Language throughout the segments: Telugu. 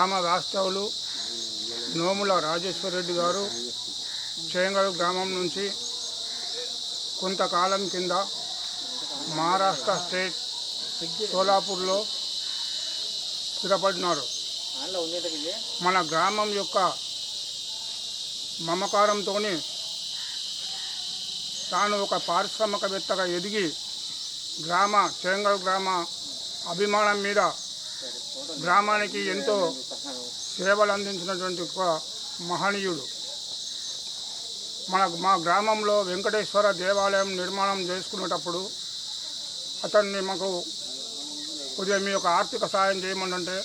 గ్రామ వాస్తవులు నోముల రాజేశ్వరరెడ్డి గారు చేంగల్ గ్రామం నుంచి కొంతకాలం కింద మహారాష్ట్ర స్టేట్ సోలాపూర్లో స్థిరపడినారు. మన గ్రామం యొక్క మమకారంతో తాను ఒక పారిశ్రామికవేత్తగా ఎదిగి చేంగల్ గ్రామ అభిమానం మీద గ్రామానికి ఎంతో సేవలు అందించినటువంటి ఒక మహనీయుడు. మా గ్రామంలో వెంకటేశ్వర దేవాలయం నిర్మాణం చేసుకునేటప్పుడు అతన్ని మాకు కొద్దిగా మీ యొక్క ఆర్థిక సాయం చేయమంటే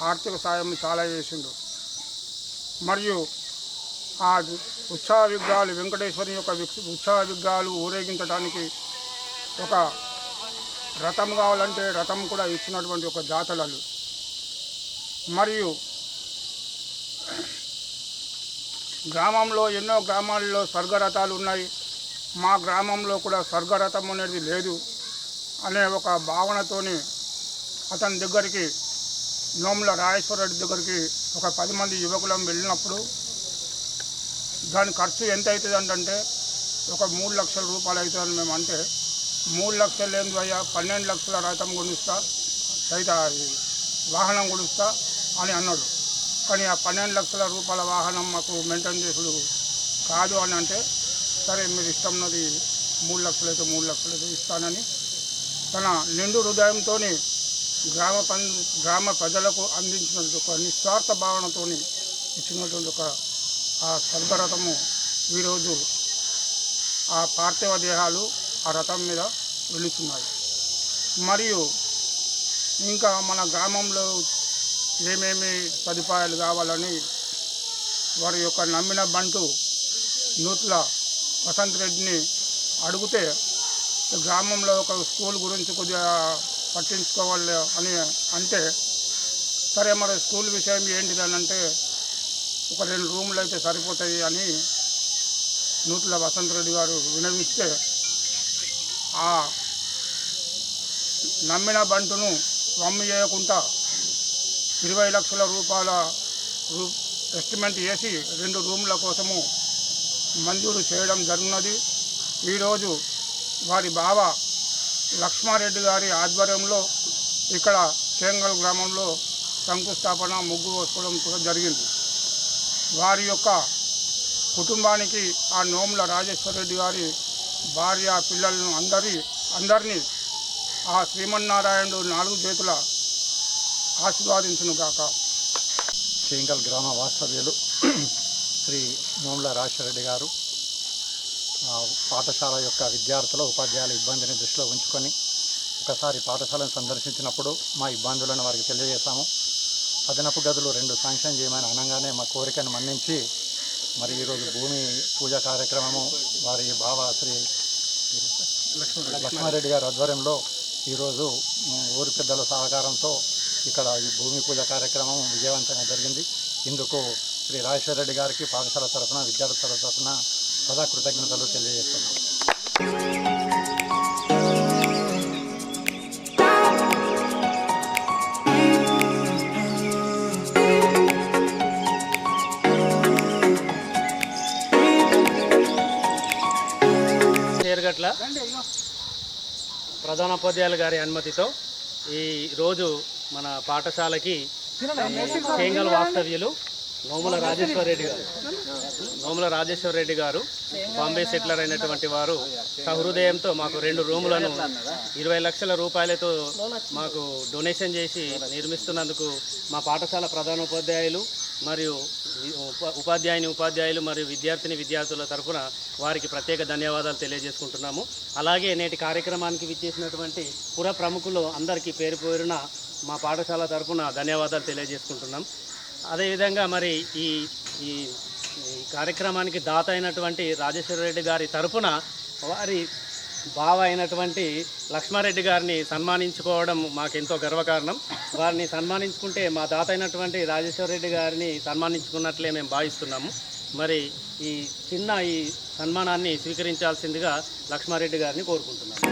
ఆర్థిక సాయం చాలా చేసిండు. మరియు ఆ ఉత్సవ విగ్రహాలు వెంకటేశ్వరి యొక్క ఉత్సవ విగ్రహాలు ఊరేగించడానికి ఒక రథం కావాలంటే రథం కూడా ఇచ్చినటువంటి ఒక దాతలు. మరియు గ్రామంలో ఎన్నో గ్రామాల్లో స్వర్గరథాలు ఉన్నాయి, మా గ్రామంలో కూడా స్వర్గరథం అనేది లేదు అనే ఒక భావనతోని అతని దగ్గరికి నోముల రాజేశ్వరరెడ్డి దగ్గరికి ఒక 10 మంది యువకులం వెళ్ళినప్పుడు దాని ఖర్చు ఎంత అవుతుంది అంటే ఒక 3 లక్షల రూపాయలు అవుతుందని మేము అంటే 3 లక్షలు ఏంది అయ్యా 12 లక్షల రథం కొనిస్తా సైత వాహనం కొనిస్తా అని అన్నాడు. కానీ ఆ 12 లక్షల రూపాయల వాహనం మాకు మెయింటైన్ చేసుడు కాదు అని అంటే సరే మీరు ఇష్టం ఉన్నది 3 లక్షలు అయితే 3 లక్షలు అయితే ఇస్తానని తన నిండు హృదయంతో గ్రామ ప్రజలకు అందించినటువంటి ఒక నిస్వార్థ భావనతో ఇచ్చినటువంటి ఒక ఆ స్వర్గరథము ఈరోజు ఆ పార్థివ దేహాలు ఆ రథం మీద వెళుతున్నాయి. మరియు ఇంకా మన గ్రామంలో ఏమేమి సదుపాయాలు కావాలని వారి యొక్క నమ్మిన బంటు నూట్ల వసంత్ రెడ్డిని అడిగితే గ్రామంలో ఒక స్కూల్ గురించి కొద్దిగా పట్టించుకోవాలి అని అంటే సరే మరి స్కూల్ విషయం ఏంటిదని అంటే ఒక 2 రూములు అయితే సరిపోతాయి అని నూట్ల వసంత్ రెడ్డి గారు వినవిస్తే ఆ నమ్మిన బంటును వమ్ము చేయకుండా 20 లక్షల రూపాయల ఎస్టిమేట్ వేసి 2 రూముల కోసము మంజూరు చేయడం జరిగినది. ఈరోజు వారి బావ లక్ష్మారెడ్డి గారి ఆధ్వర్యంలో ఇక్కడ చేంగల్ గ్రామంలో శంకుస్థాపన ముగ్గు వేసుకోవడం కూడా జరిగింది. వారి యొక్క కుటుంబానికి ఆ నోముల రాజేశ్వరరెడ్డి గారి భార్య పిల్లలను అందరినీ ఆ శ్రీమన్నారాయణుడు 4 చేతుల ఆశీర్వాదించును గాక. చేంగల్ గ్రామ వాస్తవ్యులు శ్రీ నోముల రాజేశ్వరరెడ్డి గారు పాఠశాల యొక్క విద్యార్థుల ఉపాధ్యాయుల ఇబ్బందిని దృష్టిలో ఉంచుకొని ఒకసారి పాఠశాలను సందర్శించినప్పుడు మా ఇబ్బందులను వారికి తెలియజేశాము. అదనపు గదులు 2 శాంక్షన్ చేయమని అనగానే మా కోరికను మన్నించి మరి ఈరోజు భూమి పూజ కార్యక్రమము వారి బావ శ్రీ లక్ష్మారెడ్డి గారి ఆధ్వర్యంలో ఈరోజు ఊరి పెద్దల సహకారంతో ఇక్కడ ఈ భూమి పూజ కార్యక్రమం విజయవంతంగా జరిగింది. ఇందుకు శ్రీ రాజేశ్వరరెడ్డి గారికి పాఠశాల తరఫున విద్యార్థుల తరఫున సదా కృతజ్ఞతలు తెలియజేస్తున్నాం. చేరుగట్ల ప్రధానోపాధ్యాయుల గారి అనుమతితో ఈరోజు మన పాఠశాలకి చేంగల్ వాస్తవ్యులు నోముల రాజేశ్వరరెడ్డి గారు బాంబే సెటిలర్ అయినటువంటి వారు సహృదయంతో మాకు 2 రూములను 20 లక్షల రూపాయలతో మాకు డొనేషన్ చేసి నిర్మిస్తున్నందుకు మా పాఠశాల ప్రధానోపాధ్యాయులు మరియు ఉపాధ్యాయులు మరియు విద్యార్థుల తరఫున వారికి ప్రత్యేక ధన్యవాదాలు తెలియజేసుకుంటున్నాము. అలాగే నేటి కార్యక్రమానికి విచ్చేసినటువంటి పుర ప్రముఖులు అందరికీ పేరు పేరున మా పాఠశాల తరఫున ధన్యవాదాలు తెలియజేసుకుంటున్నాం. అదేవిధంగా మరి ఈ కార్యక్రమానికి దాత అయినటువంటి రాజేశ్వరరెడ్డి గారి తరఫున వారి బావ అయినటువంటి లక్ష్మారెడ్డి గారిని సన్మానించుకోవడం మాకెంతో గర్వకారణం. వారిని సన్మానించుకుంటే మా దాత అయినటువంటి రాజేశ్వరరెడ్డి గారిని సన్మానించుకున్నట్లే మేము భావిస్తున్నాము. మరి ఈ సన్మానాన్ని స్వీకరించాల్సిందిగా లక్ష్మారెడ్డి గారిని కోరుకుంటున్నాము.